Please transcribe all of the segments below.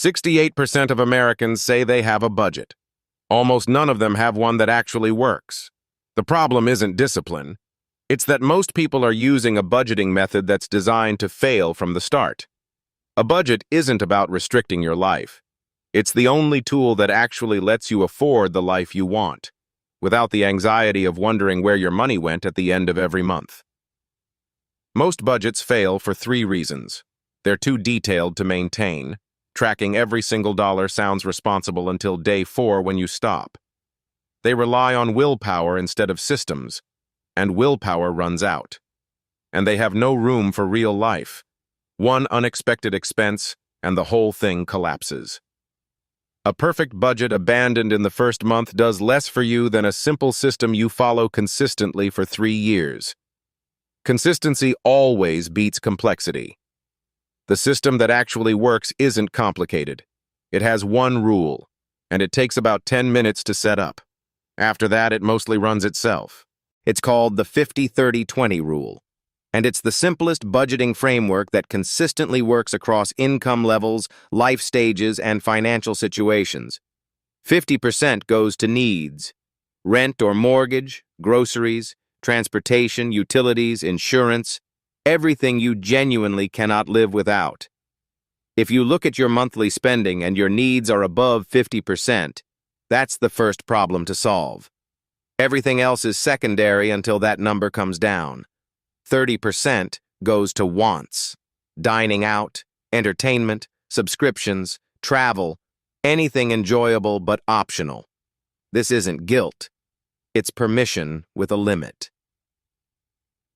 68% of Americans say they have a budget. Almost none of them have one that actually works. The problem isn't discipline. It's that most people are using a budgeting method that's designed to fail from the start. A budget isn't about restricting your life. It's the only tool that actually lets you afford the life you want, without the anxiety of wondering where your money went at the end of every month. Most budgets fail for 3 reasons. They're too detailed to maintain. Tracking every single dollar sounds responsible until day 4 when you stop. They rely on willpower instead of systems, and willpower runs out. And they have no room for real life. One unexpected expense, and the whole thing collapses. A perfect budget abandoned in the first month does less for you than a simple system you follow consistently for 3 years. Consistency always beats complexity. The system that actually works isn't complicated. It has one rule, and it takes about 10 minutes to set up. After that, it mostly runs itself. It's called the 50-30-20 rule, and it's the simplest budgeting framework that consistently works across income levels, life stages, and financial situations. 50% goes to needs: rent or mortgage, groceries, transportation, utilities, insurance, everything you genuinely cannot live without. If you look at your monthly spending and your needs are above 50%, that's the first problem to solve. Everything else is secondary until that number comes down. 30% goes to wants: dining out, entertainment, subscriptions, travel, anything enjoyable but optional. This isn't guilt. It's permission with a limit.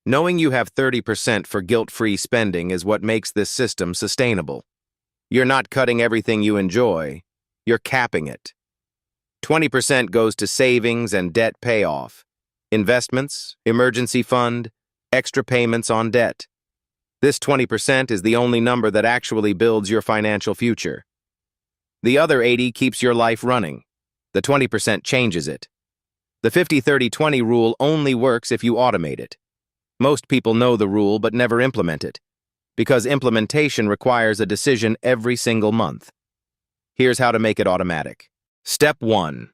Knowing you have 30% for guilt-free spending is what makes this system sustainable. You're not cutting everything you enjoy, you're capping it. 20% goes to savings and debt payoff, investments, emergency fund, extra payments on debt. This 20% is the only number that actually builds your financial future. The other 80% keeps your life running. The 20% changes it. The 50-30-20 rule only works if you automate it. Most people know the rule but never implement it, because implementation requires a decision every single month. Here's how to make it automatic. Step 1.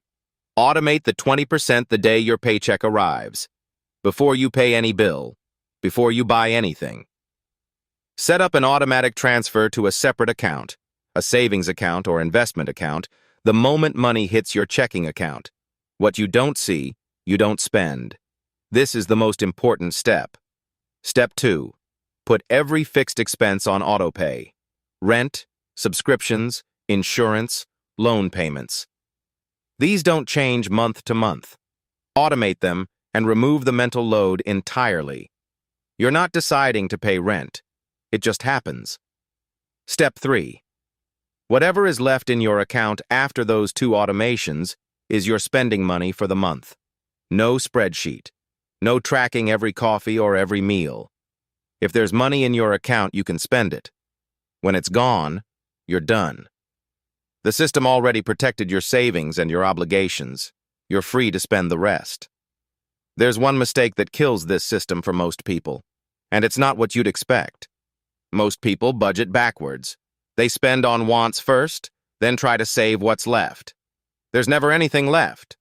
Automate the 20% the day your paycheck arrives, before you pay any bill, before you buy anything. Set up an automatic transfer to a separate account, a savings account or investment account, the moment money hits your checking account. What you don't see, you don't spend. This is the most important step. Step 2. Put every fixed expense on autopay: rent, subscriptions, insurance, loan payments. These don't change month to month. Automate them and remove the mental load entirely. You're not deciding to pay rent. It just happens. Step 3. Whatever is left in your account after those 2 automations is your spending money for the month. No spreadsheet. No tracking every coffee or every meal. If there's money in your account, you can spend it. When it's gone, you're done. The system already protected your savings and your obligations. You're free to spend the rest. There's one mistake that kills this system for most people, and it's not what you'd expect. Most people budget backwards. They spend on wants first, then try to save what's left. There's never anything left.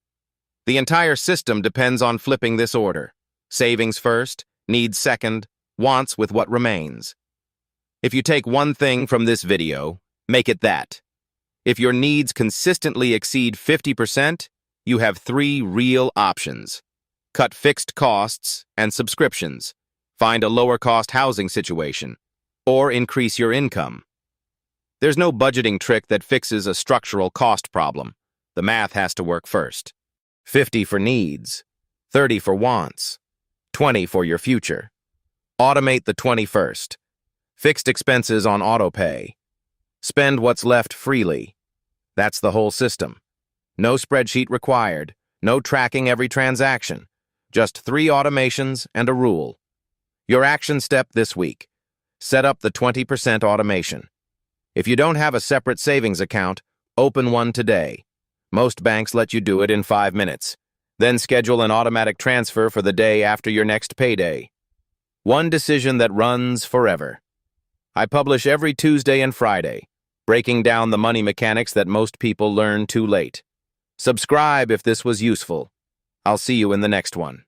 The entire system depends on flipping this order: savings first, needs second, wants with what remains. If you take one thing from this video, make it that. If your needs consistently exceed 50%, you have 3 real options. Cut fixed costs and subscriptions, find a lower-cost housing situation, or increase your income. There's no budgeting trick that fixes a structural cost problem. The math has to work first. 50 for needs, 30 for wants, 20 for your future. Automate the 20 first. Fixed expenses on autopay. Spend what's left freely. That's the whole system. No spreadsheet required, no tracking every transaction. Just 3 automations and a rule. Your action step this week: set up the 20% automation. If you don't have a separate savings account, open one today. Most banks let you do it in 5 minutes. Then schedule an automatic transfer for the day after your next payday. One decision that runs forever. I publish every Tuesday and Friday. breaking down the money mechanics that most people learn too late. Subscribe if this was useful. I'll see you in the next one.